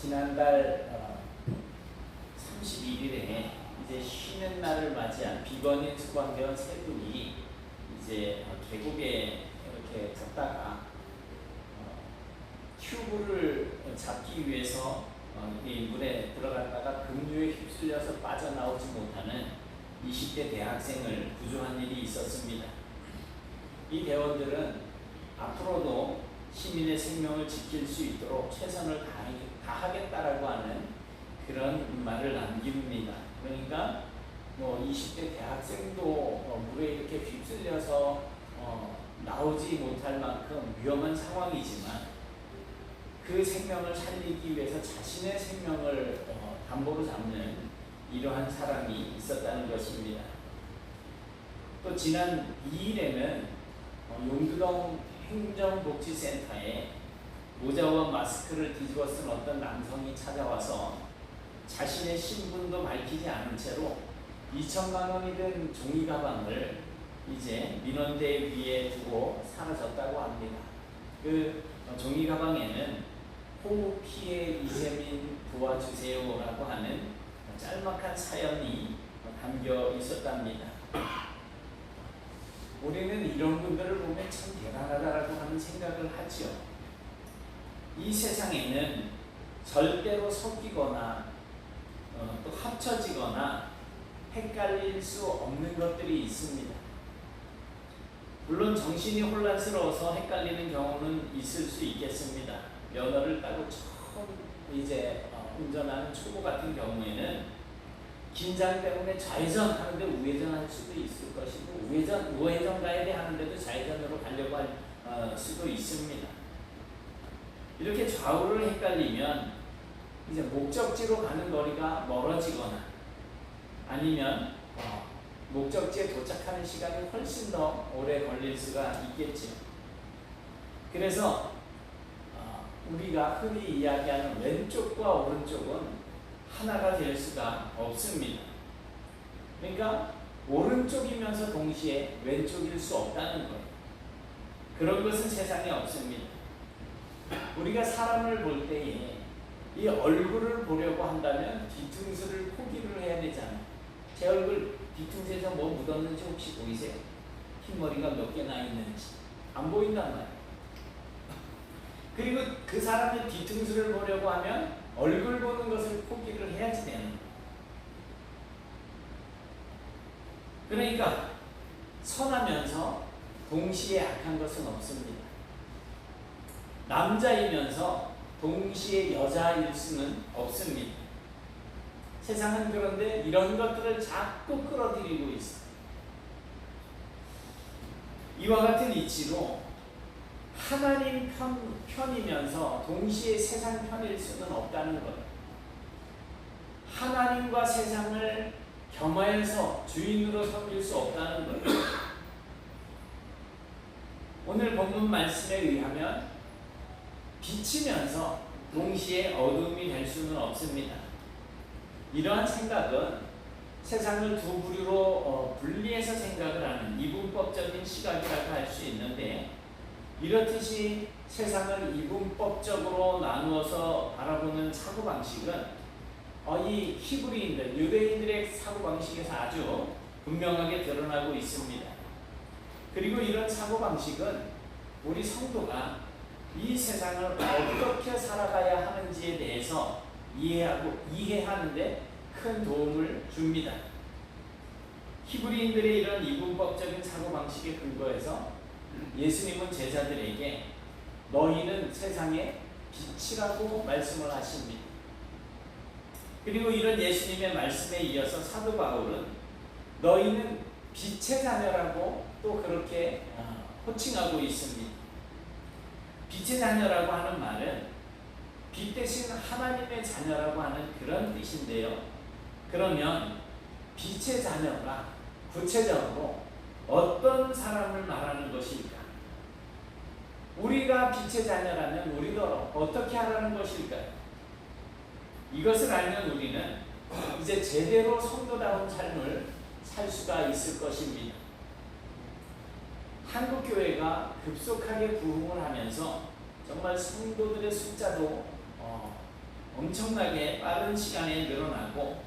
지난달 31일에 이제 쉬는 날을 맞이한 비건인 수강대원 세 분이 이제 계곡에 이렇게 걷다가 튜브를 잡기 위해서 이 물에 들어갔다가 급류에 휩쓸려서 빠져나오지 못하는 20대 대학생을 구조한 일이 있었습니다. 이 대원들은 앞으로도 시민의 생명을 지킬 수 있도록 최선을 다하겠다라고 하는 그런 말을 남깁니다. 그러니까 20대 대학생도 물에 이렇게 휩쓸려서 나오지 못할 만큼 위험한 상황이지만 그 생명을 살리기 위해서 자신의 생명을 담보로 잡는 이러한 사람이 있었다는 것입니다. 또 지난 2일에는 용두동 행정복지센터에 모자와 마스크를 뒤집어 쓴 어떤 남성이 찾아와서 자신의 신분도 밝히지 않은 채로 2천만 원이 든 종이 가방을 이제 민원대 위에 두고 사라졌다고 합니다. 그 종이 가방에는 호우 피해 이재민 도와주세요라고 하는 짤막한 사연이 담겨 있었답니다. 우리는 이런 분들을 보면 참 대단하다라고 하는 생각을 하죠. 이 세상에는 절대로 섞이거나 또 합쳐지거나 헷갈릴 수 없는 것들이 있습니다. 물론 정신이 혼란스러워서 헷갈리는 경우는 있을 수 있겠습니다. 면허를 따고 처음 이제 운전하는 초보 같은 경우에는 긴장 때문에 좌회전하는데 우회전할 수도 있을 것이고 우회전 가야 돼 하는데도 좌회전으로 가려고 할 수도 있습니다. 이렇게 좌우를 헷갈리면 이제 목적지로 가는 거리가 멀어지거나 아니면 목적지에 도착하는 시간이 훨씬 더 오래 걸릴 수가 있겠죠. 그래서 우리가 흔히 이야기하는 왼쪽과 오른쪽은 하나가 될 수가 없습니다. 그러니까 오른쪽이면서 동시에 왼쪽일 수 없다는 거예요. 그런 것은 세상에 없습니다. 우리가 사람을 볼 때에 이 얼굴을 보려고 한다면 뒤통수를 포기를 해야 되잖아요. 제 얼굴 뒤통수에서 뭐 묻었는지 혹시 보이세요? 흰머리가 몇 개나 있는지 안 보인단 말이에요. 그리고 그 사람의 뒤통수를 보려고 하면 얼굴 보는 것을 포기를 해야지 되는 거예요. 그러니까 선하면서 동시에 악한 것은 없습니다. 남자이면서 동시에 여자일 수는 없습니다. 세상은 그런데 이런 것들을 자꾸 끌어들이고 있어요. 이와 같은 이치로 하나님 편이면서 동시에 세상 편일 수는 없다는 거예요. 하나님과 세상을 겸하여서 주인으로 섬길 수 없다는 거예요. 오늘 본문 말씀에 의하면 비치면서 동시에 어둠이 될 수는 없습니다. 이러한 생각은 세상을 두 부류로 분리해서 생각을 하는 이분법적인 시각이라고 할 수 있는데, 이렇듯이 세상을 이분법적으로 나누어서 바라보는 사고방식은 이 히브리인들, 유대인들의 사고방식에서 아주 분명하게 드러나고 있습니다. 그리고 이런 사고방식은 우리 성도가 이 세상을 어떻게 살아가야 하는지에 대해서 이해하는데 큰 도움을 줍니다. 히브리인들의 이런 이분법적인 사고방식에 근거해서 예수님은 제자들에게 너희는 세상의 빛이라고 말씀을 하십니다. 그리고 이런 예수님의 말씀에 이어서 사도 바울은 너희는 빛의 자녀라고 또 그렇게 호칭하고 있습니다. 빛의 자녀라고 하는 말은 빛 대신 하나님의 자녀라고 하는 그런 뜻인데요. 그러면 빛의 자녀가 구체적으로 어떤 사람을 말하는 것일까? 우리가 빛의 자녀라면 우리도 어떻게 하라는 것일까요? 이것을 알면 우리는 이제 제대로 성도다운 삶을 살 수가 있을 것입니다. 한국교회가 급속하게 부흥을 하면서 정말 성도들의 숫자도 엄청나게 빠른 시간에 늘어나고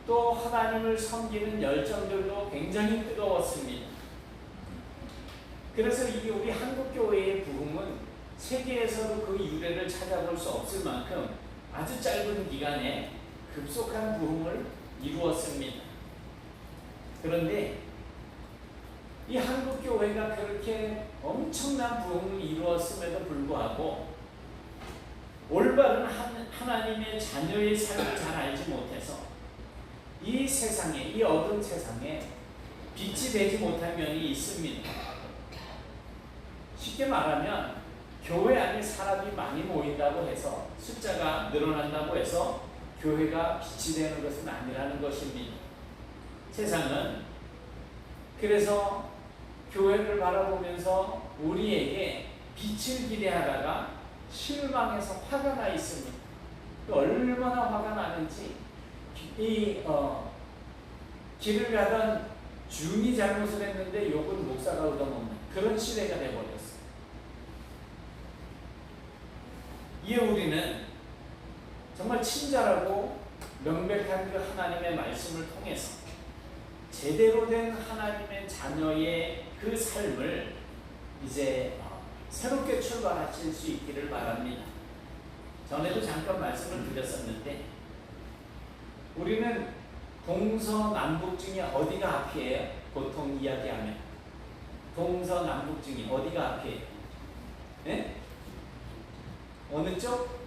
또 하나님을 섬기는 열정들도 굉장히 뜨거웠습니다. 그래서 이게 우리 한국교회의 부흥은 세계에서도 그 유래를 찾아볼 수 없을 만큼 아주 짧은 기간에 급속한 부흥을 이루었습니다. 그런데 이 한국교회가 그렇게 엄청난 부흥을 이루었음에도 불구하고 올바른 하나님의 자녀의 삶을 잘 알지 못해서 이 세상에, 이 어두운 세상에 빛이 되지 못한 면이 있습니다. 쉽게 말하면 교회 안에 사람이 많이 모인다고 해서 숫자가 늘어난다고 해서 교회가 빛이 되는 것은 아니라는 것입니다. 세상은 그래서 교회를 바라보면서 우리에게 빛을 기대하다가 실망해서 화가 나 있습니다. 얼마나 화가 나는지 길을 가던 중이 잘못을 했는데 욕은 목사가 얻어먹는 그런 시대가 되어버렸어요. 이에 우리는 정말 친절하고 명백한 그 하나님의 말씀을 통해서 제대로 된 하나님의 자녀의 그 삶을 이제 새롭게 출발하실 수 있기를 바랍니다. 전에도 잠깐 말씀을 드렸었는데 우리는 동서남북 중에 어디가 앞이에요? 보통 이야기하면 동서남북 중에 어디가 앞이에요? 네? 어느 쪽?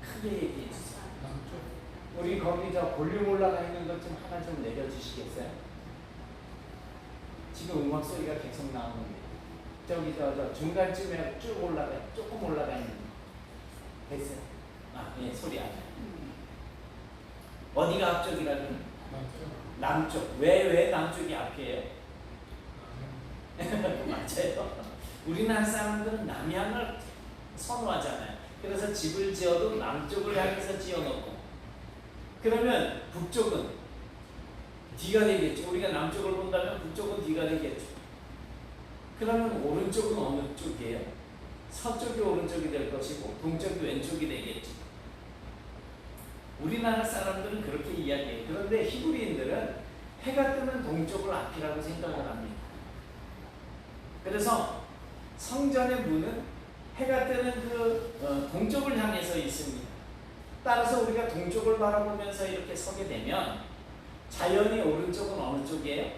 크게 얘기해 주세요. 우리 거기 저 볼륨 올라가 있는 것 좀 하나 좀 내려주시겠어요? 지금 음악 소리가 계속 나오는데 저기 저 중간쯤에 쭉 올라가 조금 올라가 있는 거 됐어요? 예, 소리 안 나요. 어디가 앞쪽이라고요? 남쪽. 왜 남쪽이 앞이에요? 맞아요. 우리나라 사람들은 남향을 선호하잖아요. 그래서 집을 지어도 남쪽을 향해서 지어놓고 그러면 북쪽은 D가 되겠죠. 우리가 남쪽을 본다면 북쪽은 D가 되겠죠. 그러면 오른쪽은 어느 쪽이에요? 서쪽이 오른쪽이 될 것이고 동쪽이 왼쪽이 되겠죠. 우리나라 사람들은 그렇게 이야기해요. 그런데 히브리인들은 해가 뜨는 동쪽을 앞이라고 생각을 합니다. 그래서 성전의 문은 해가 뜨는 그 동쪽을 향해서 있습니다. 따라서 우리가 동쪽을 바라보면서 이렇게 서게 되면 자연히 오른쪽은 어느 쪽이에요?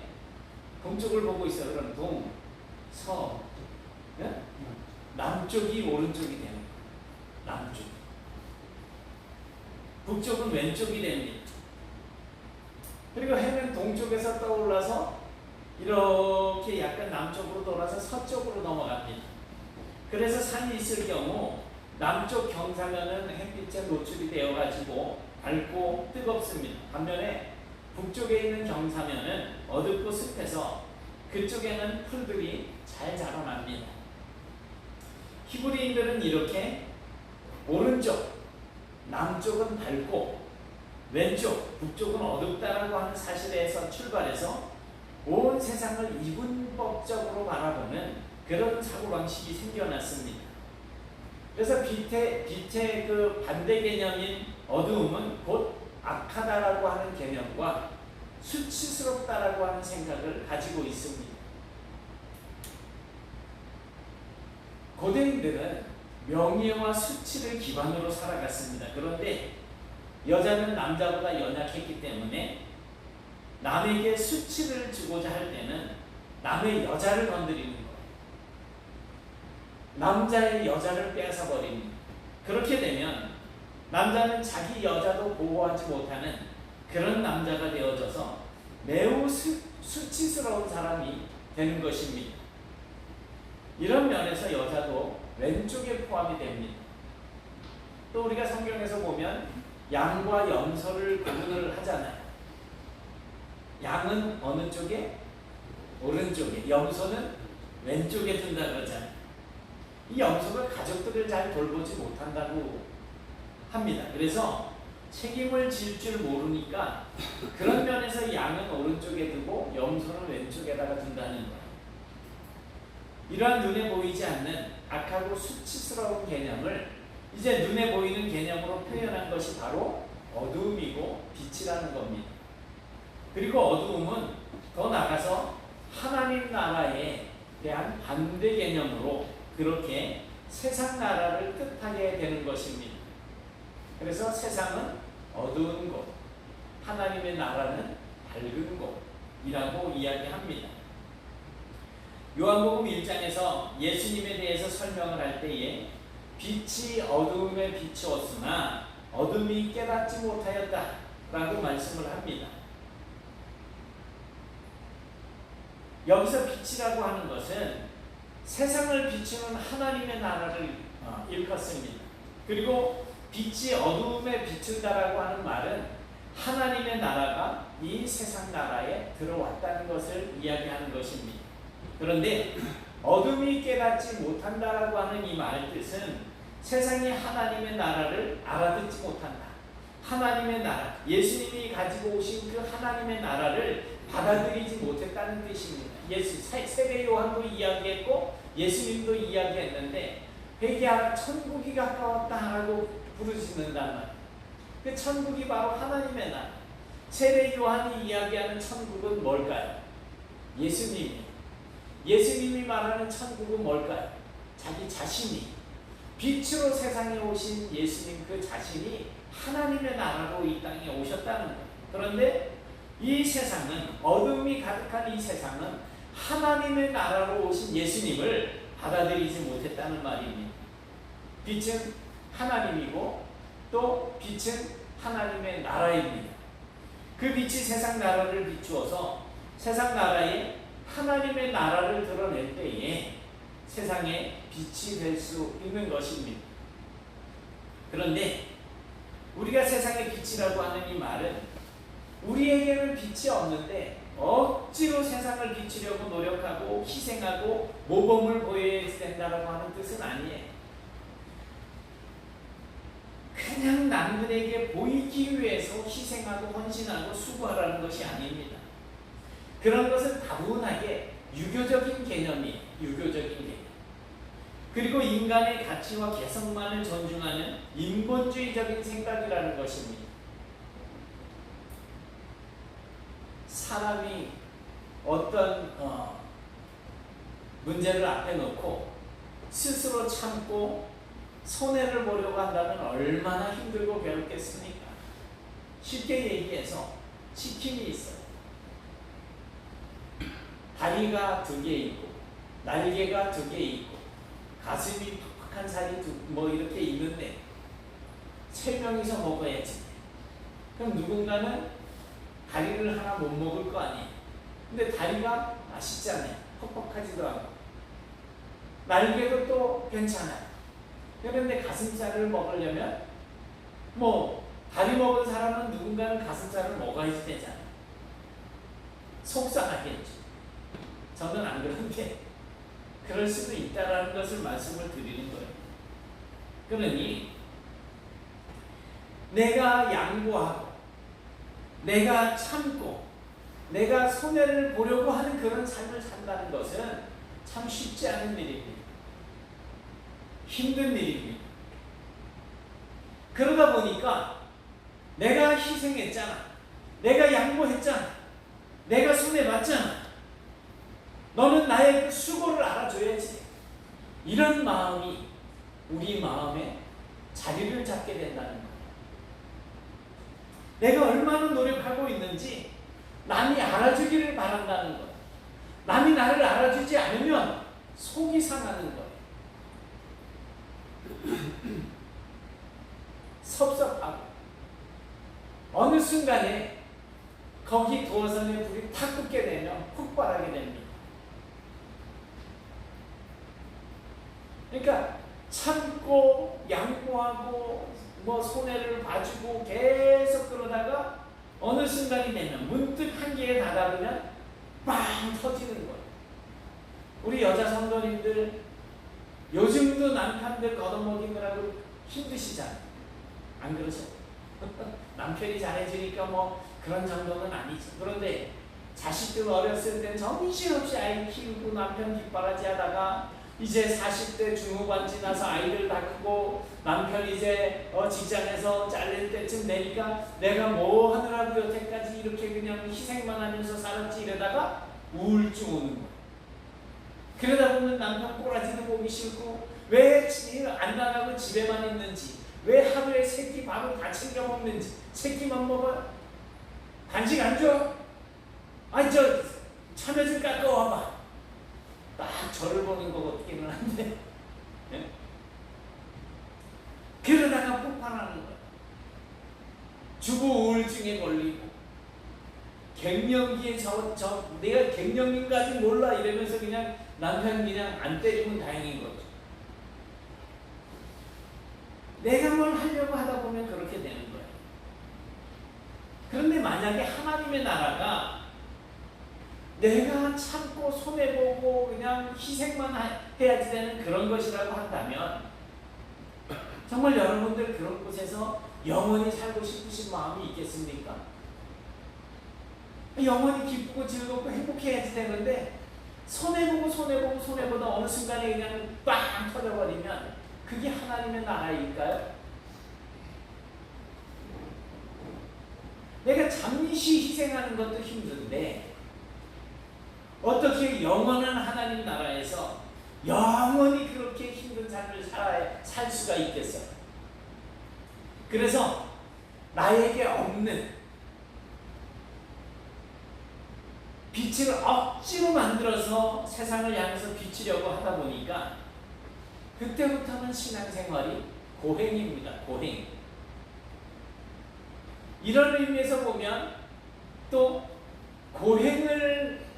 동쪽을 보고 있어요. 그럼 동, 서, 네? 남쪽이 오른쪽이 되는 거예요. 남쪽. 북쪽은 왼쪽이 됩니다. 그리고 해는 동쪽에서 떠올라서 이렇게 약간 남쪽으로 돌아서 서쪽으로 넘어갑니다. 그래서 산이 있을 경우 남쪽 경사면은 햇빛에 노출이 되어가지고 밝고 뜨겁습니다. 반면에 북쪽에 있는 경사면은 어둡고 습해서 그쪽에는 풀들이 잘 자라납니다. 히브리인들은 이렇게 오른쪽, 남쪽은 밝고 왼쪽, 북쪽은 어둡다라고 하는 사실에서 출발해서 온 세상을 이분법적으로 바라보는 그런 사고방식이 생겨났습니다. 그래서 빛의 그 반대 개념인 어두움은 곧 악하다라고 하는 개념과 수치스럽다라고 하는 생각을 가지고 있습니다. 고대인들은 명예와 수치를 기반으로 살아갔습니다. 그런데 여자는 남자보다 연약했기 때문에 남에게 수치를 주고자 할 때는 남의 여자를 건드리는 거예요. 남자의 여자를 빼앗아버립니다. 그렇게 되면 남자는 자기 여자도 보호하지 못하는 그런 남자가 되어져서 매우 수치스러운 사람이 되는 것입니다. 이런 면에서 여자도 왼쪽에 포함이 됩니다. 또 우리가 성경에서 보면 양과 염소를 구분을 하잖아요. 양은 어느 쪽에? 오른쪽에. 염소는 왼쪽에 둔다 그러잖아요. 이 염소가 가족들을 잘 돌보지 못한다고 합니다. 그래서 책임을 질 줄 모르니까 그런 면에서 양은 오른쪽에 두고 염소는 왼쪽에다가 둔다는 거예요. 이러한 눈에 보이지 않는 악하고 수치스러운 개념을 이제 눈에 보이는 개념으로 표현한 것이 바로 어두움이고 빛이라는 겁니다. 그리고 어두움은 더 나아가서 하나님 나라에 대한 반대 개념으로 그렇게 세상 나라를 뜻하게 되는 것입니다. 그래서 세상은 어두운 곳, 하나님의 나라는 밝은 곳이라고 이야기합니다. 요한복음 1장에서 예수님에 대해서 설명을 할 때에 빛이 어두움에 비추었으나 어둠이 깨닫지 못하였다 라고 말씀을 합니다. 여기서 빛이라고 하는 것은 세상을 비추는 하나님의 나라를 일컫습니다. 그리고 빛이 어두움에 비춘다라고 하는 말은 하나님의 나라가 이 세상 나라에 들어왔다는 것을 이야기하는 것입니다. 그런데 어둠이 깨닫지 못한다라고 하는 이 말 뜻은 세상이 하나님의 나라를 알아듣지 못한다. 하나님의 나라, 예수님이 가지고 오신 그 하나님의 나라를 받아들이지 못했다는 뜻입니다. 세례 요한도 이야기했고 예수님도 이야기했는데 회개하라 천국이 가까웠다라고 부르짖는단 말이에요. 그 천국이 바로 하나님의 나라. 세례 요한이 이야기하는 천국은 뭘까요? 예수님이 말하는 천국은 뭘까요? 자기 자신이 빛으로 세상에 오신 예수님 그 자신이 하나님의 나라로 이 땅에 오셨다는 거예요. 그런데 이 세상은 어둠이 가득한 이 세상은 하나님의 나라로 오신 예수님을 받아들이지 못했다는 말입니다. 빛은 하나님이고 또 빛은 하나님의 나라입니다. 그 빛이 세상 나라를 비추어서 세상 나라에 하나님의 나라를 드러낼 때에 세상에 빛이 될 수 있는 것입니다. 그런데 우리가 세상의 빛이라고 하는 이 말은 우리에게는 빛이 없는데 억지로 세상을 비추려고 노력하고 희생하고 모범을 보여야 된다고 하는 뜻은 아니에요. 그냥 남들에게 보이기 위해서 희생하고 헌신하고 수고하라는 것이 아닙니다. 그런 것은 다분하게 유교적인 개념이에요. 유교적인 개념. 그리고 인간의 가치와 개성만을 존중하는 인본주의적인 생각이라는 것입니다. 사람이 어떤 문제를 앞에 놓고 스스로 참고 손해를 보려고 한다면 얼마나 힘들고 괴롭겠습니까? 쉽게 얘기해서 치킨이 있어요. 다리가 2개 있고 날개가 2개 있고 가슴이 팍팍한 살이 이렇게 있는데 3명이서 먹어야지. 그럼 누군가는 다리를 하나 못 먹을 거 아니에요. 근데 다리가 맛있잖아요. 퍽퍽하지도 않고 날개도 또 괜찮아요. 그런데 가슴살을 먹으려면 다리 먹은 사람은 누군가는 가슴살을 먹어야지 되잖아요. 속상하겠죠. 저는 안 그런데 그럴 수도 있다라는 것을 말씀을 드리는 거예요. 그러니 내가 양보하고 내가 참고 내가 손해를 보려고 하는 그런 삶을 산다는 것은 참 쉽지 않은 일입니다. 힘든 일입니다. 그러다 보니까 내가 희생했잖아. 내가 양보했잖아. 내가 손해봤잖아. 너는 나의 그 수고를 알아줘야지. 이런 마음이 우리 마음에 자리를 잡게 된다는 거예요. 내가 얼마나 노력하고 있는지 남이 알아주기를 바란다는 거예요. 남이 나를 알아주지 않으면 속이 상하는 거예요. 섭섭하고 어느 순간에 거기 도어선에 불이 탁 붙게 되면 폭발하게 됩니다. 그러니까 참고 양보하고 손해를 봐주고 계속 그러다가 어느 순간이 되면 문득 한계에 다다르면 빵 터지는 거예요. 우리 여자 성도님들 요즘도 남편들 걷어먹이느라고 힘드시잖아요. 안 그러죠? 남편이 잘해주니까 그런 정도는 아니죠. 그런데 자식들 어렸을 땐 정신없이 아이 키우고 남편 뒷바라지 하다가 이제 40대 중후반 지나서 아이들 다 크고 남편 이제 직장에서 잘릴 때쯤 되니까 내가 뭐 하느라고 여태까지 이렇게 그냥 희생만 하면서 살았지 이러다가 우울증 오는 거야. 그러다 보면 남편 꼬라지도 보기 싫고 왜 안 나가고 집에만 있는지, 왜 하루에 3끼 밥을 다 챙겨 먹는지, 3끼만 먹어요? 간식 안 줘? 아니 저 참외 좀 깎아와봐. 딱 저를 보는 거 같기는 한데 네? 그러다가 폭발하는 거야. 주부 우울증에 걸리고 갱년기에 내가 갱년기인가지 몰라 이러면서 그냥 남편 그냥 안 때리면 다행인 거죠. 내가 뭘 하려고 하다 보면 그렇게 되는 거예요. 그런데 만약에 하나님의 나라가 내가 참고 손해보고 그냥 희생만 해야지 되는 그런 것이라고 한다면 정말 여러분들 그런 곳에서 영원히 살고 싶으신 마음이 있겠습니까? 영원히 기쁘고 즐겁고 행복해야지 되는데 손해보다 어느 순간에 그냥 빵 터져버리면 그게 하나님의 나라일까요? 내가 잠시 희생하는 것도 힘든데 어떻게 영원한 하나님 나라에서 영원히 그렇게 힘든 삶을 살 수가 있겠어요? 그래서 나에게 없는 빛을 억지로 만들어서 세상을 향해서 비치려고 하다 보니까 그때부터는 신앙생활이 고행입니다. 고행. 이런 의미에서 보면 또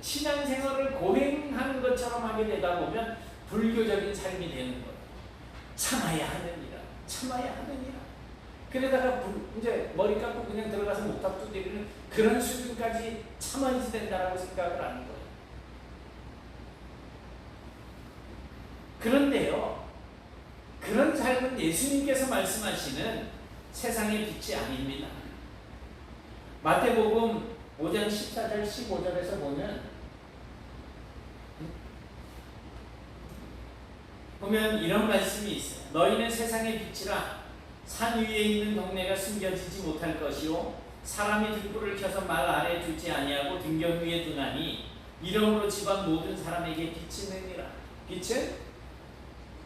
신앙생활을 고행하는 것처럼 하게 되다 보면 불교적인 삶이 되는 거예요. 참아야 하느니라. 참아야 하느니라. 그러다가 이제 머리 감고 그냥 들어가서 목탁 두드리는 그런 수준까지 참아야지 된다라고 생각을 하는 거예요. 그런데요, 그런 삶은 예수님께서 말씀하시는 세상의 빛이 아닙니다. 마태복음 5장 14절 15절에서 보면 이런 말씀이 있어요. 너희는 세상의 빛이라. 산 위에 있는 동네가 숨겨지지 못할 것이요 사람이 등불을 켜서 말 아래에 두지 아니하고 등경 위에 두나니 이러므로 집안 모든 사람에게 비치느니라. 빛은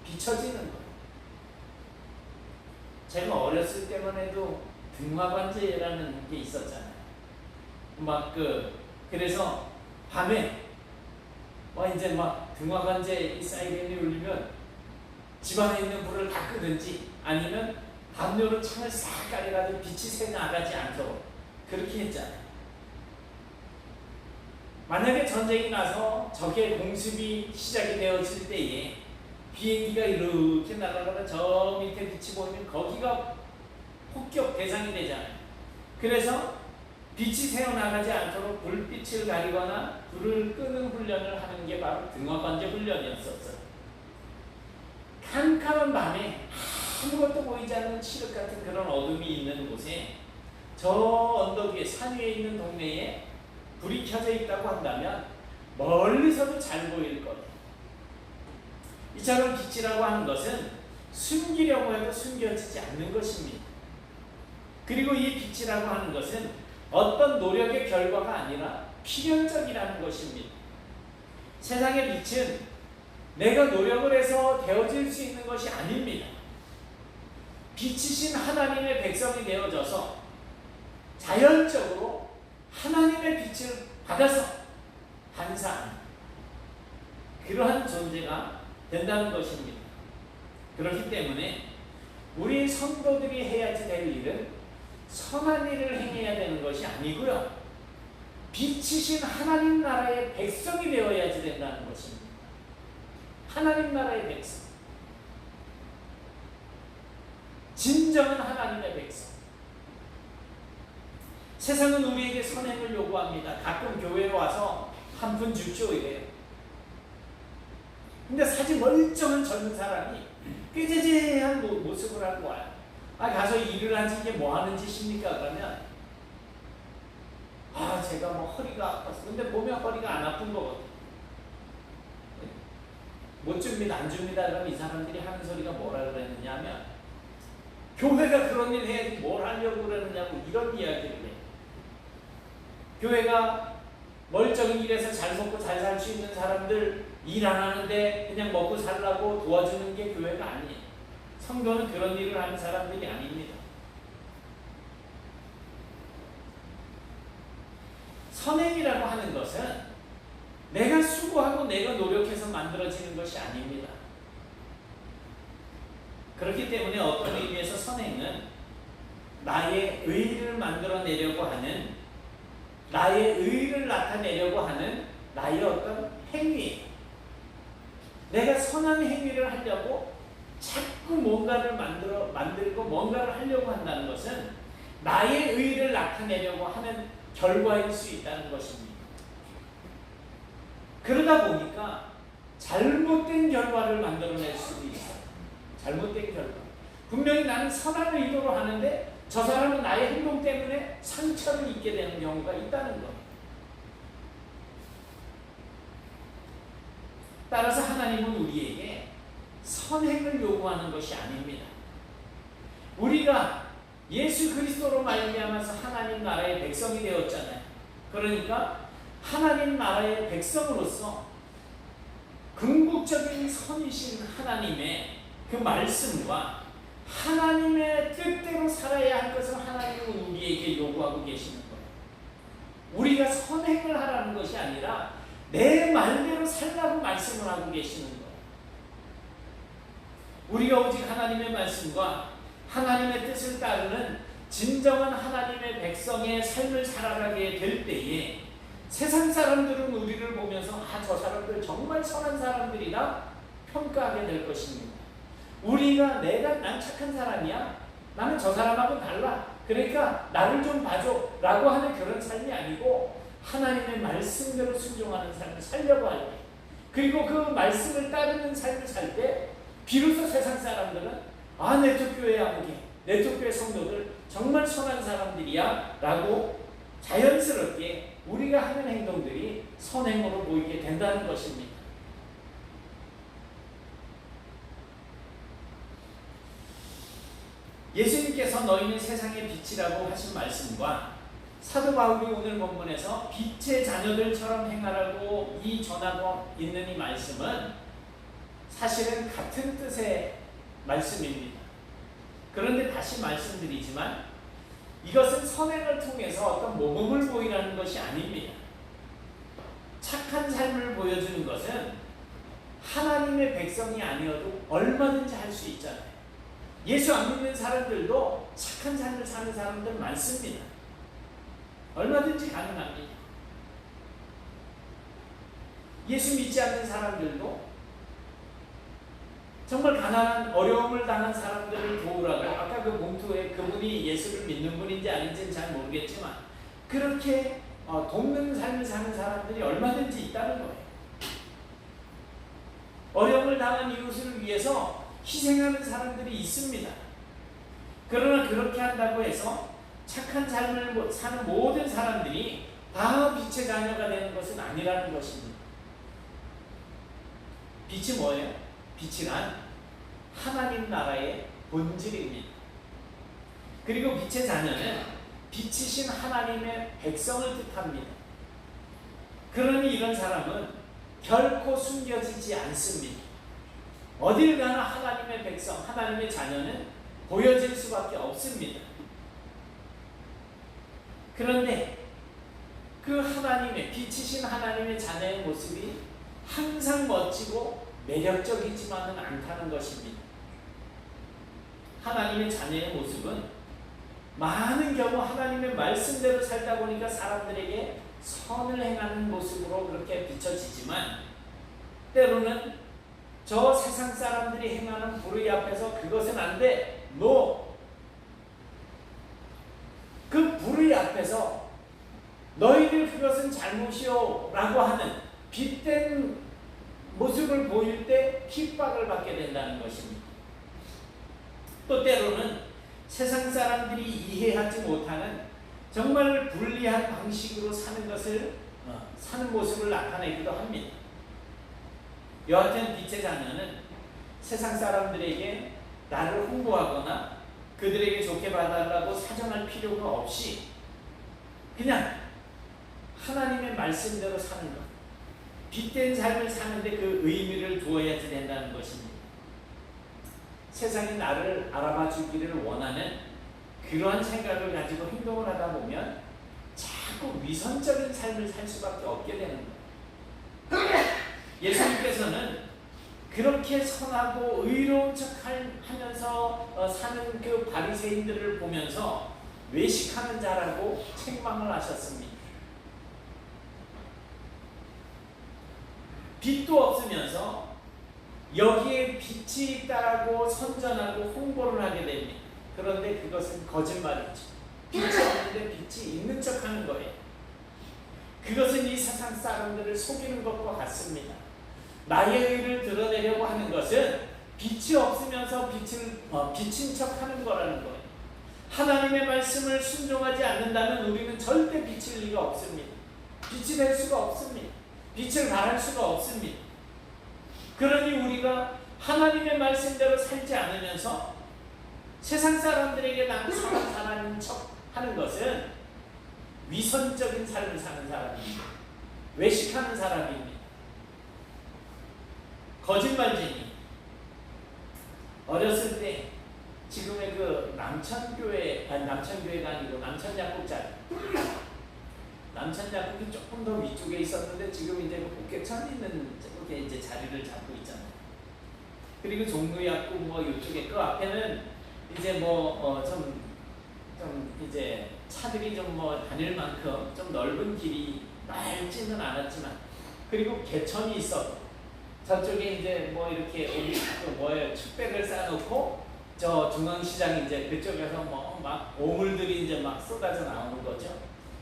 비춰지는 거예요. 제가 어렸을 때만 해도 등화관제라는 게 있었잖아요. 그래서 밤에 이제 등화관제 사이렌이 울리면 집안에 있는 불을 다 끄든지 아니면 담요로 창을 싹 가려가지고 빛이 새 나가지 않도록 그렇게 했잖아요. 만약에 전쟁이 나서 적의 공습이 시작이 되어질 때에 비행기가 이렇게 날아가다 저 밑에 빛이 보이면 거기가 폭격 대상이 되잖아요. 그래서 빛이 새어나가지 않도록 불빛을 가리거나 불을 끄는 훈련을 하는 게 바로 등화관제 훈련이었었어요. 캄캄한 밤에 아무것도 보이지 않는 칠흑 같은 그런 어둠이 있는 곳에 저 언덕 위에 산 위에 있는 동네에 불이 켜져 있다고 한다면 멀리서도 잘 보일 거예요. 이처럼 빛이라고 하는 것은 숨기려고 해도 숨겨지지 않는 것입니다. 그리고 이 빛이라고 하는 것은 어떤 노력의 결과가 아니라 필연적이라는 것입니다. 세상의 빛은 내가 노력을 해서 되어질 수 있는 것이 아닙니다. 빛이신 하나님의 백성이 되어져서 자연적으로 하나님의 빛을 받아서 반사하는 그러한 존재가 된다는 것입니다. 그렇기 때문에 우리 성도들이 해야지 될 일은 선한 일을 행해야 되는 것이 아니고요. 빛이신 하나님 나라의 백성이 되어야지 된다는 것입니다. 하나님 나라의 백성. 진정한 하나님의 백성. 세상은 우리에게 선행을 요구합니다. 가끔 교회에 와서 한 푼 줍쇼 이래요. 근데 사실 멀쩡한 젊은 사람이 꾀재재한 모습을 하고 와요. 가서 일을 하지 이게 뭐 하는 짓입니까? 그러면 제가 허리가 아팠어. 근데 보면 허리가 안 아픈 거거든요. 못 줍니다, 안 줍니다. 그럼 이 사람들이 하는 소리가 뭐라 그랬느냐 하면 교회가 그런 일 해야지 뭘 하려고 그러느냐고 이런 이야기를 해요. 교회가 멀쩡히 일해서 잘 먹고 잘 살 수 있는 사람들 일 안 하는데 그냥 먹고 살라고 도와주는 게 교회가 아니에요. 성도는 그런 일을 하는 사람들이 아닙니다. 선행이라고 하는 것은 내가 수고하고 내가 노력해서 만들어지는 것이 아닙니다. 그렇기 때문에 어떤 의미에서 선행은 나의 의를 만들어내려고 하는, 나의 의를 나타내려고 하는 나의 어떤 행위예요. 내가 선한 행위를 하려고 자꾸 뭔가를 만들고 뭔가를 하려고 한다는 것은 나의 의를 나타내려고 하는 결과일 수 있다는 것입니다. 그러다 보니까 잘못된 결과를 만들어낼 수도 있어요. 잘못된 결과. 분명히 나는 선한 의도로 하는데 저 사람은 나의 행동 때문에 상처를 입게 되는 경우가 있다는 거예요. 따라서 하나님은 우리에게 선행을 요구하는 것이 아닙니다. 우리가 예수 그리스도로 말미암아서 하나님 나라의 백성이 되었잖아요. 그러니까 하나님 나라의 백성으로서 궁극적인 선이신 하나님의 그 말씀과 하나님의 뜻대로 살아야 할 것을 하나님은 우리에게 요구하고 계시는 거예요. 우리가 선행을 하라는 것이 아니라 내 말대로 살라고 말씀을 하고 계시는 거예요. 우리가 오직 하나님의 말씀과 하나님의 뜻을 따르는 진정한 하나님의 백성의 삶을 살아가게 될 때에 세상 사람들은 우리를 보면서 저 사람들 정말 선한 사람들이라 평가하게 될 것입니다. 우리가 난 착한 사람이야. 나는 저 사람하고 달라. 그러니까 나를 좀 봐줘 라고 하는 그런 삶이 아니고 하나님의 말씀대로 순종하는 삶을 살려고 할 때, 그리고 그 말씀을 따르는 삶을 살 때 비로소 세상 사람들은 내토교회 아무개, 내토교회 성도들 정말 선한 사람들이야 라고 자연스럽게 우리가 하는 행동들이 선행으로 보이게 된다는 것입니다. 예수님께서 너희는 세상의 빛이라고 하신 말씀과 사도 바울이 오늘 본문에서 빛의 자녀들처럼 행하라고 전하고 있는 이 말씀은 사실은 같은 뜻의 말씀입니다. 그런데 다시 말씀드리지만 이것은 선행을 통해서 어떤 모범을 보이라는 것이 아닙니다. 착한 삶을 보여주는 것은 하나님의 백성이 아니어도 얼마든지 할 수 있잖아요. 예수 안 믿는 사람들도 착한 삶을 사는 사람들 많습니다. 얼마든지 가능합니다. 예수 믿지 않는 사람들도 정말 가난한 어려움을 당한 사람들을 도우라고, 아까 그 봉투에 그분이 예수를 믿는 분인지 아닌지는 잘 모르겠지만 그렇게 돕는 삶을 사는 사람들이 얼마든지 있다는 거예요. 어려움을 당한 이웃을 위해서 희생하는 사람들이 있습니다. 그러나 그렇게 한다고 해서 착한 삶을 사는 모든 사람들이 다 빛의 자녀가 되는 것은 아니라는 것입니다. 빛이 뭐예요? 빛이란 하나님 나라의 본질입니다. 그리고 빛의 자녀는 빛이신 하나님의 백성을 뜻합니다. 그러니 이런 사람은 결코 숨겨지지 않습니다. 어딜 가나 하나님의 백성, 하나님의 자녀는 보여질 수밖에 없습니다. 그런데 그 하나님의 빛이신 하나님의 자녀의 모습이 항상 멋지고 매력적이지만은 않다는 것입니다. 하나님의 자녀의 모습은 많은 경우 하나님의 말씀대로 살다 보니까 사람들에게 선을 행하는 모습으로 그렇게 비춰지지만 때로는 저 세상 사람들이 행하는 불의 앞에서 그것은 안 돼. NO! 그 불의 앞에서 너희들 그것은 잘못이요 라고 하는 빛된 모습을 보일 때 핍박을 받게 된다는 것입니다. 또 때로는 세상 사람들이 이해하지 못하는 정말 불리한 방식으로 사는 모습을 나타내기도 합니다. 여하튼 빛의 자녀는 세상 사람들에게 나를 홍보하거나 그들에게 좋게 봐달라고 사정할 필요가 없이 그냥 하나님의 말씀대로 사는 것, 빛된 삶을 사는데 그 의미를 두어야지 된다는 것입니다. 세상이 나를 알아봐 주기를 원하는 그러한 생각을 가지고 행동을 하다 보면 자꾸 위선적인 삶을 살 수밖에 없게 되는 거예요. 예수님께서는 그렇게 선하고 의로운 척 하면서 사는 그 바리새인들을 보면서 외식하는 자라고 책망을 하셨습니다. 빛도 없으면서 여기에 빛이 있다라고 선전하고 홍보를 하게 됩니다. 그런데 그것은 거짓말이죠. 빛이 없는데 빛이 있는 척 하는 거예요. 그것은 이 세상 사람들을 속이는 것과 같습니다. 나의 의를 드러내려고 하는 것은 빛이 없으면서 빛인 척 하는 거라는 거예요. 하나님의 말씀을 순종하지 않는다면 우리는 절대 빛일 리가 없습니다. 빛이 될 수가 없습니다. 빛을 발할 수가 없습니다. 그러니 우리가 하나님의 말씀대로 살지 않으면서 세상 사람들에게 나는 선한 사람인 척 하는 것은 위선적인 삶을 사는 사람입니다. 외식하는 사람입니다. 거짓말쟁이. 어렸을 때 지금의 그 남천교회가 아니고 남천약국자. 남천약국이 조금 더 위쪽에 있었는데 지금 이제 복개천 있는 쪽에 이제 자리를 잡고 있잖아요. 그리고 종로약국 뭐 이쪽에 그 앞에는 이제 좀 이제 차들이 좀 다닐 만큼 좀 넓은 길이 넓지는 않았지만 그리고 개천이 있었고 저쪽에 이제 이렇게 축배를 쌓아놓고 저 중앙시장 이제 그쪽에서 막 오물들이 이제 막 쏟아져 나오는 거죠.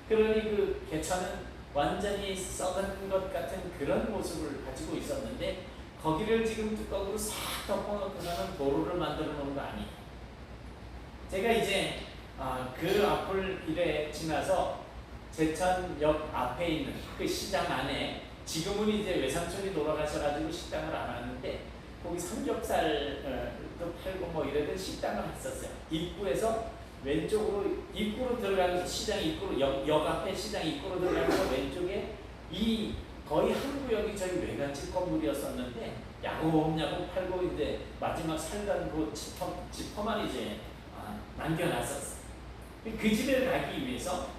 그러니 그 개천은 완전히 썩은 것 같은 그런 모습을 가지고 있었는데 거기를 지금 뚜껑으로 싹 덮어놓고서는 도로를 만들어 놓은 거 아니에요. 제가 이제 그 앞을 이래 지나서 제천역 앞에 있는 그 시장 안에 지금은 이제 외삼촌이 돌아가셔가지고 식당을 안 하는데 거기 삼겹살도 팔고 이러던 식당을 했었어요. 입구에서 왼쪽으로 입구로 들어가면서 시장 입구로 역 앞에 시장 입구로 들어가면서 왼쪽에 이 거의 한 구역이 저희 외갓집 건물이었었는데 야곱야곱 팔고 이제 마지막 살던 그 지퍼만 이제 남겨놨었어요. 그 집에 가기 위해서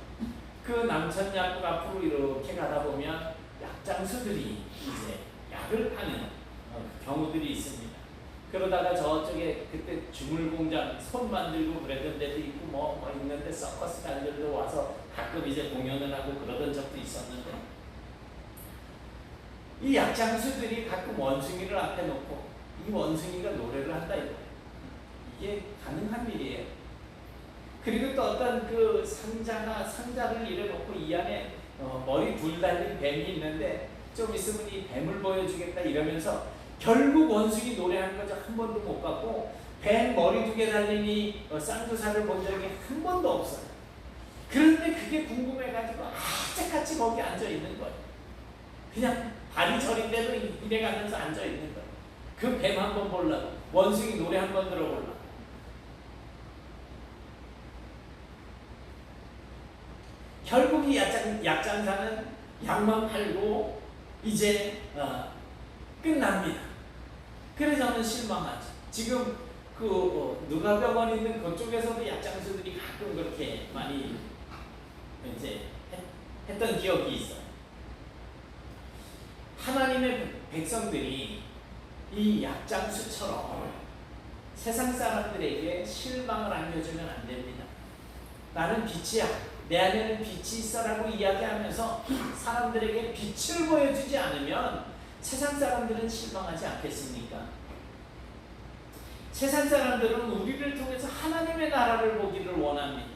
그 남천약국 앞으로 이렇게 가다 보면 약장수들이 이제 약을 파는 경우들이 있습니다. 그러다가 저쪽에 그때 주물공장 손 만들고 그랬던 데도 있고 있는데 서커스 단들도 와서 가끔 이제 공연을 하고 그러던 적도 있었는데 이 약장수들이 가끔 원숭이를 앞에 놓고 이 원숭이가 노래를 한다 이거예요. 이게 가능한 일이에요. 그리고 또 어떤 그 상자를 이래놓고 이 안에 머리 둘 달린 뱀이 있는데 좀 있으면 이 뱀을 보여주겠다 이러면서 결국 원숭이 노래하는 거 한 번도 못 봤고 뱀 머리 2개 달린 이 쌍두사를 본 적이 한 번도 없어요. 그런데 그게 궁금해가지고 아직같이 거기 앉아있는 거예요. 그냥 발이 저린데도 이래가면서 앉아있는 거예요. 그 뱀 한 번 보려고 원숭이 노래 한 번 들어보려고. 결국 이 약장사는 약만 팔고 이제 끝납니다. 그래서 저는 실망하죠. 지금 그 누가병원 있는 그쪽에서도 약장수들이 가끔 그렇게 많이 이제 했던 기억이 있어요. 하나님의 백성들이 이 약장수처럼 세상 사람들에게 실망을 안겨주면 안 됩니다. 나는 빛이야. 내 안에는 빛이 있어라고 이야기하면서 사람들에게 빛을 보여주지 않으면 세상 사람들은 실망하지 않겠습니까? 세상 사람들은 우리를 통해서 하나님의 나라를 보기를 원합니다.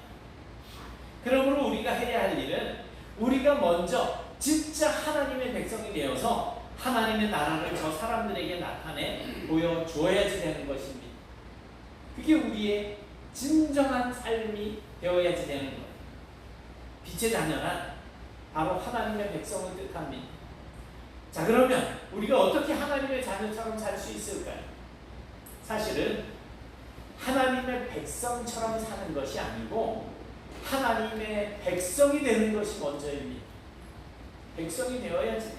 그러므로 우리가 해야 할 일은 우리가 먼저 진짜 하나님의 백성이 되어서 하나님의 나라를 저 사람들에게 나타내 보여주어야지 되는 것입니다. 그게 우리의 진정한 삶이 되어야지 되는 거예요. 빛의 자녀란 바로 하나님의 백성을 뜻합니다. 자, 그러면 우리가 어떻게 하나님의 자녀처럼 살 수 있을까요? 사실은 하나님의 백성처럼 사는 것이 아니고 하나님의 백성이 되는 것이 먼저입니다. 백성이 되어야지.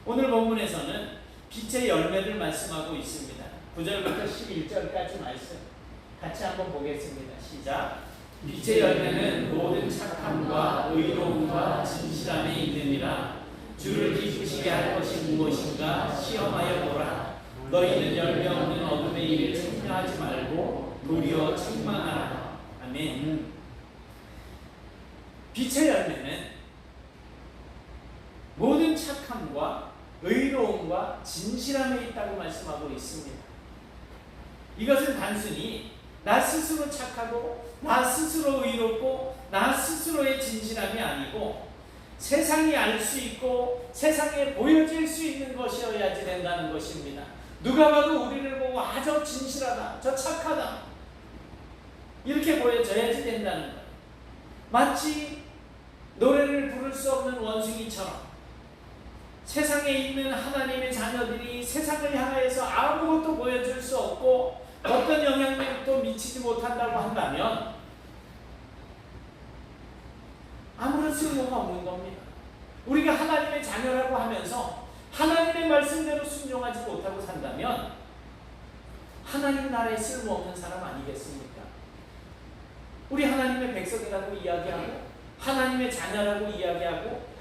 오늘 본문에서는 빛의 열매를 말씀하고 있습니다. 9절부터 11절까지 말씀 같이 한번 보겠습니다. 시작. 빛의 열매는 모든 착함과 의로움과 진실함에 있느니라. 주를 기쁘시게 할 것이 무엇인가 시험하여 보라. 너희는 열매 없는 어둠의 일을 참여하지 말고 도리어 책망하라. 아멘. 빛의 열매는 모든 착함과 의로움과 진실함에 있다고 말씀하고 있습니다. 이것은 단순히 나 스스로 착하고 나 스스로 의롭고 나 스스로의 진실함이 아니고 세상이 알 수 있고 세상에 보여질 수 있는 것이어야지 된다는 것입니다. 누가 봐도 우리를 보고 저 진실하다, 저 착하다 이렇게 보여져야지 된다는 거예요. 마치 노래를 부를 수 없는 원숭이처럼 세상에 있는 하나님의 자녀들이 세상을 향하여서 아무것도 보여줄 수 없고 어떤 영향력도 미치지 못한다고 한다면 아무런 쓸모가 없는 겁니다. 우리가 하나님의 자녀라고 하면서 하나님의 말씀대로 순종하지 못하고 산다면 하나님 나라에 쓸모없는 사람 아니겠습니까? 우리 하나님의 백성이라고 이야기하고 하나님의 자녀라고 이야기하고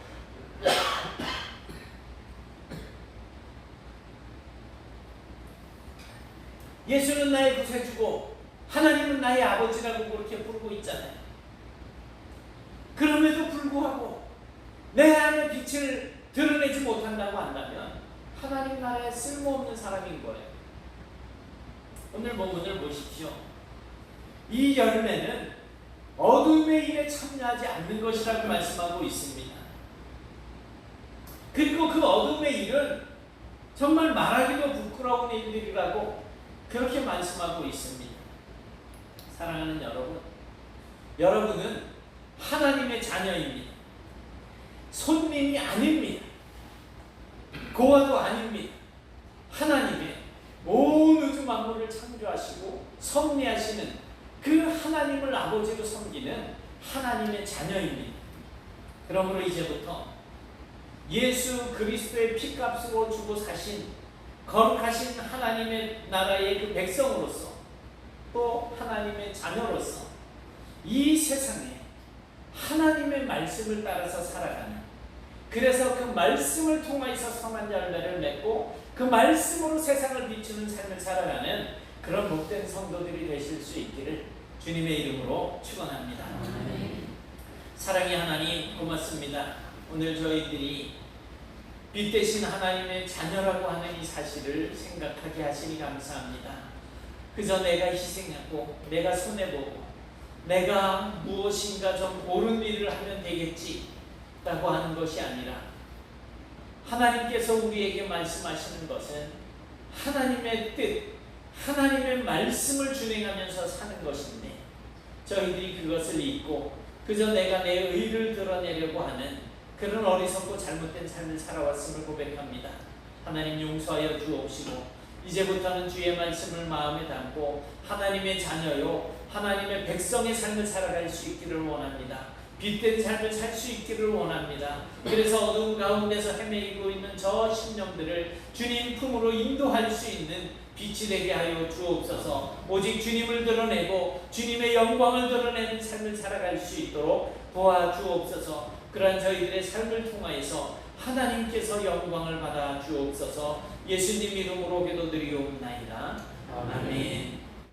예수는 나의 구세주고 하나님은 나의 아버지라고 그렇게 부르고 있잖아요. 그럼에도 불구하고 내 안에 빛을 드러내지 못한다고 한다면 하나님 나라에 쓸모없는 사람인 거예요. 오늘 본문을 보십시오. 이 열매는 어둠의 일에 참여하지 않는 것이라고 말씀하고 있습니다. 그리고 그 어둠의 일은 정말 말하기도 부끄러운 일들이라고 그렇게 말씀하고 있습니다. 사랑하는 여러분, 여러분은 하나님의 자녀입니다. 손님이 아닙니다. 고아도 아닙니다. 하나님의 온 우주 만물을 창조하시고 섭리하시는 그 하나님을 아버지로 섬기는 하나님의 자녀입니다. 그러므로 이제부터 예수 그리스도의 피값으로 주고 사신 거룩하신 하나님의 나라의 그 백성으로서 또 하나님의 자녀로서 이 세상에 하나님의 말씀을 따라서 살아가는, 그래서 그 말씀을 통해서 선한 열매를 맺고 그 말씀으로 세상을 비추는 삶을 살아가는 그런 복된 성도들이 되실 수 있기를 주님의 이름으로 축원합니다. 사랑의 하나님 고맙습니다. 오늘 저희들이 빛 대신 하나님의 자녀라고 하는 이 사실을 생각하게 하시니 감사합니다. 그저 내가 희생하고 내가 손해보고 내가 무엇인가 좀 옳은 일을 하면 되겠지 라고 하는 것이 아니라 하나님께서 우리에게 말씀하시는 것은 하나님의 뜻, 하나님의 말씀을 준행하면서 사는 것인데 저희들이 그것을 잊고 그저 내가 내 의를 드러내려고 하는 그런 어리석고 잘못된 삶을 살아왔음을 고백합니다. 하나님 용서하여 주옵시고 이제부터는 주의 말씀을 마음에 담고 하나님의 자녀요 하나님의 백성의 삶을 살아갈 수 있기를 원합니다. 빛된 삶을 살 수 있기를 원합니다. 그래서 어두운 가운데서 헤매이고 있는 저 심령들을 주님 품으로 인도할 수 있는 빛이 되게 하여 주옵소서. 오직 주님을 드러내고 주님의 영광을 드러내는 삶을 살아갈 수 있도록 도와주옵소서. 그러한 저희들의 삶을 통하여서 하나님께서 영광을 받아 주옵소서. 예수님 이름으로 기도드리옵나이다. 아멘.